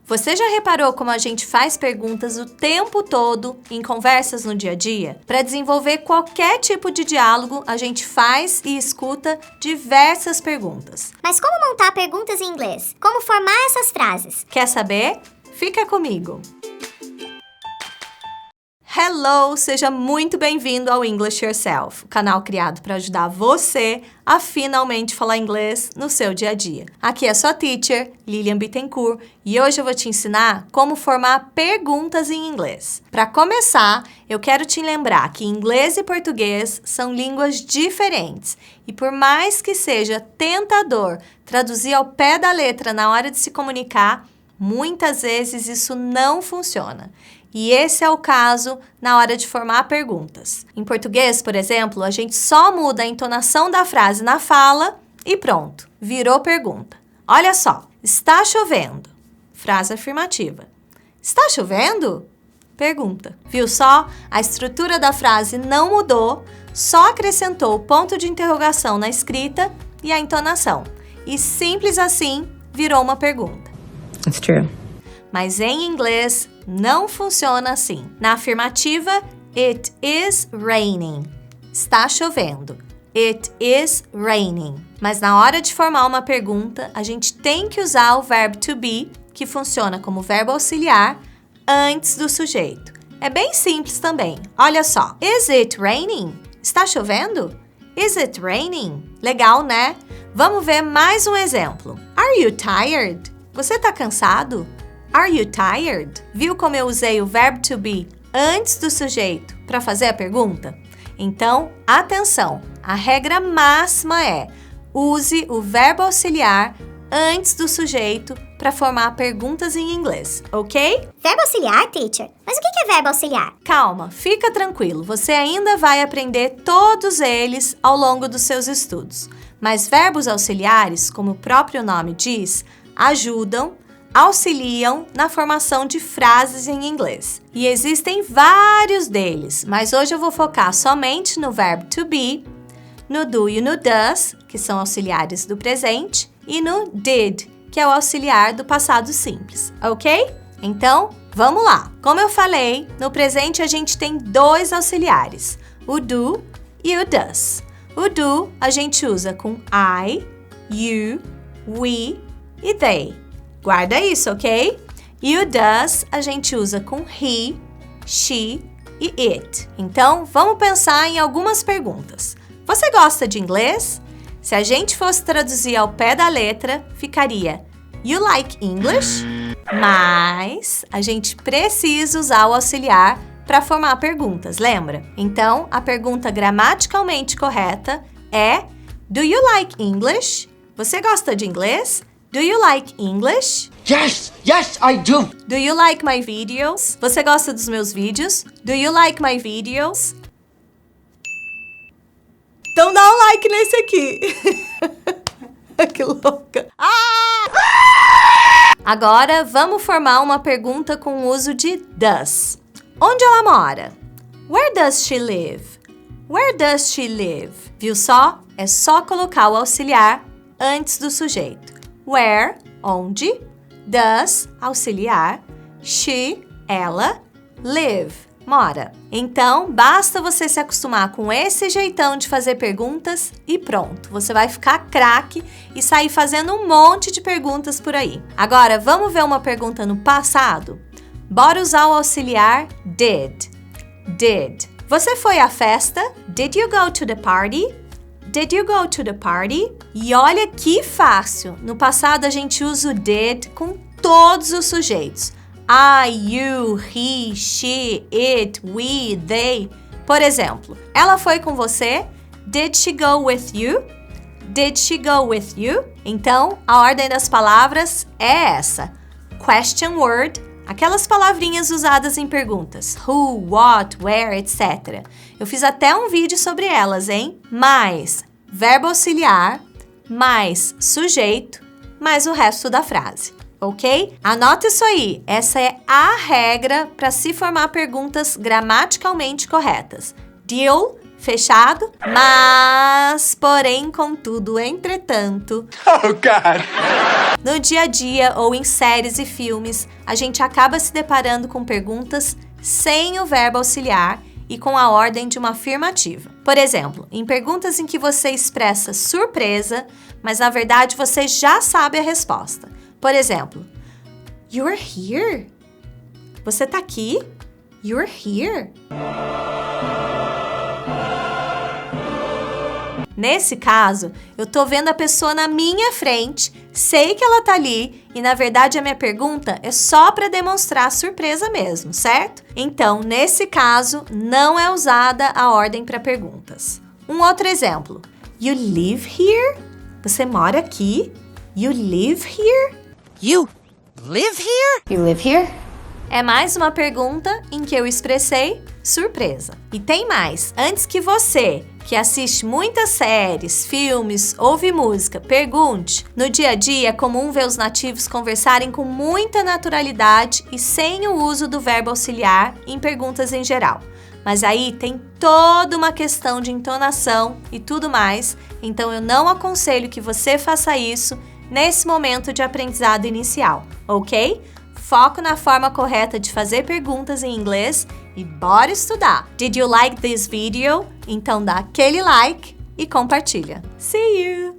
Você já reparou como a gente faz perguntas o tempo todo em conversas no dia a dia? Para desenvolver qualquer tipo de diálogo, a gente faz e escuta diversas perguntas. Mas como montar perguntas em inglês? Como formar essas frases? Quer saber? Fica comigo! Hello! Seja muito bem-vindo ao English Yourself, o canal criado para ajudar você a finalmente falar inglês no seu dia a dia. Aqui é a sua teacher, Lilian Bittencourt, e hoje eu vou te ensinar como formar perguntas em inglês. Para começar, eu quero te lembrar que inglês e português são línguas diferentes, e por mais que seja tentador traduzir ao pé da letra na hora de se comunicar, muitas vezes isso não funciona. E esse é o caso na hora de formar perguntas. Em português, por exemplo, a gente só muda a entonação da frase na fala e pronto, virou pergunta. Olha só, está chovendo? Frase afirmativa. Está chovendo? Pergunta. Viu só? A estrutura da frase não mudou, só acrescentou o ponto de interrogação na escrita e a entonação. E simples assim, virou uma pergunta. That's true. Mas em inglês não funciona assim. Na afirmativa, it is raining. Está chovendo. It is raining. Mas na hora de formar uma pergunta, a gente tem que usar o verbo to be, que funciona como verbo auxiliar, antes do sujeito. É bem simples também. Olha só. Is it raining? Está chovendo? Is it raining? Legal, né? Vamos ver mais um exemplo. Are you tired? Você está cansado? Are you tired? Viu como eu usei o verbo to be antes do sujeito para fazer a pergunta? Então, atenção! A regra máxima é use o verbo auxiliar antes do sujeito para formar perguntas em inglês, ok? Verbo auxiliar, teacher? Mas o que é verbo auxiliar? Calma, fica tranquilo. Você ainda vai aprender todos eles ao longo dos seus estudos. Mas verbos auxiliares, como o próprio nome diz, ajudam, auxiliam na formação de frases em inglês. E existem vários deles, mas hoje eu vou focar somente no verbo to be, no do e no does, que são auxiliares do presente, e no did, que é o auxiliar do passado simples, ok? Então, vamos lá! Como eu falei, no presente a gente tem dois auxiliares, o do e o does. O do a gente usa com I, you, we e they. Guarda isso, ok? E o does a gente usa com he, she e it. Então, vamos pensar em algumas perguntas. Você gosta de inglês? Se a gente fosse traduzir ao pé da letra, ficaria You like English? Mas a gente precisa usar o auxiliar para formar perguntas, lembra? Então, a pergunta gramaticalmente correta é Do you like English? Você gosta de inglês? Do you like English? Yes, I do. Do you like my videos? Você gosta dos meus vídeos? Do you like my videos? Então dá um like nesse aqui. Que louca. Agora vamos formar uma pergunta com o uso de does. Onde ela mora? Where does she live? Where does she live? Viu só? É só colocar o auxiliar antes do sujeito. Where, onde, does, auxiliar, she, ela, live, mora. Então, basta você se acostumar com esse jeitão de fazer perguntas e pronto. Você vai ficar craque e sair fazendo um monte de perguntas por aí. Agora, vamos ver uma pergunta no passado? Bora usar o auxiliar did. Did. Você foi à festa? Did you go to the party? Did you go to the party? E olha que fácil! No passado a gente usa o did com todos os sujeitos. I, you, he, she, it, we, they. Por exemplo, ela foi com você? Did she go with you? Did she go with you? Então, a ordem das palavras é essa. Question word, aquelas palavrinhas usadas em perguntas. Who, what, where, etc. Eu fiz até um vídeo sobre elas, hein? Mais verbo auxiliar, mais sujeito, mais o resto da frase. Ok? Anota isso aí. Essa é a regra para se formar perguntas gramaticalmente corretas. Deal Fechado? Mas, porém, contudo, entretanto... Oh, God! No dia a dia ou em séries e filmes, a gente acaba se deparando com perguntas sem o verbo auxiliar e com a ordem de uma afirmativa. Por exemplo, em perguntas em que você expressa surpresa, mas na verdade você já sabe a resposta. Por exemplo, You're here? Você tá aqui? You're here? Nesse caso, eu tô vendo a pessoa na minha frente, sei que ela tá ali e na verdade a minha pergunta é só para demonstrar surpresa mesmo, certo? Então, nesse caso, não é usada a ordem para perguntas. Um outro exemplo. You live here? Você mora aqui? You live here? You live here? You live here? É mais uma pergunta em que eu expressei surpresa. E tem mais. Antes que você, que assiste muitas séries, filmes, ouve música, pergunte, no dia a dia é comum ver os nativos conversarem com muita naturalidade e sem o uso do verbo auxiliar em perguntas em geral. Mas aí tem toda uma questão de entonação e tudo mais, então eu não aconselho que você faça isso nesse momento de aprendizado inicial, ok? Foco na forma correta de fazer perguntas em inglês e bora estudar! Did you like this video? Então dá aquele like e compartilha. See you!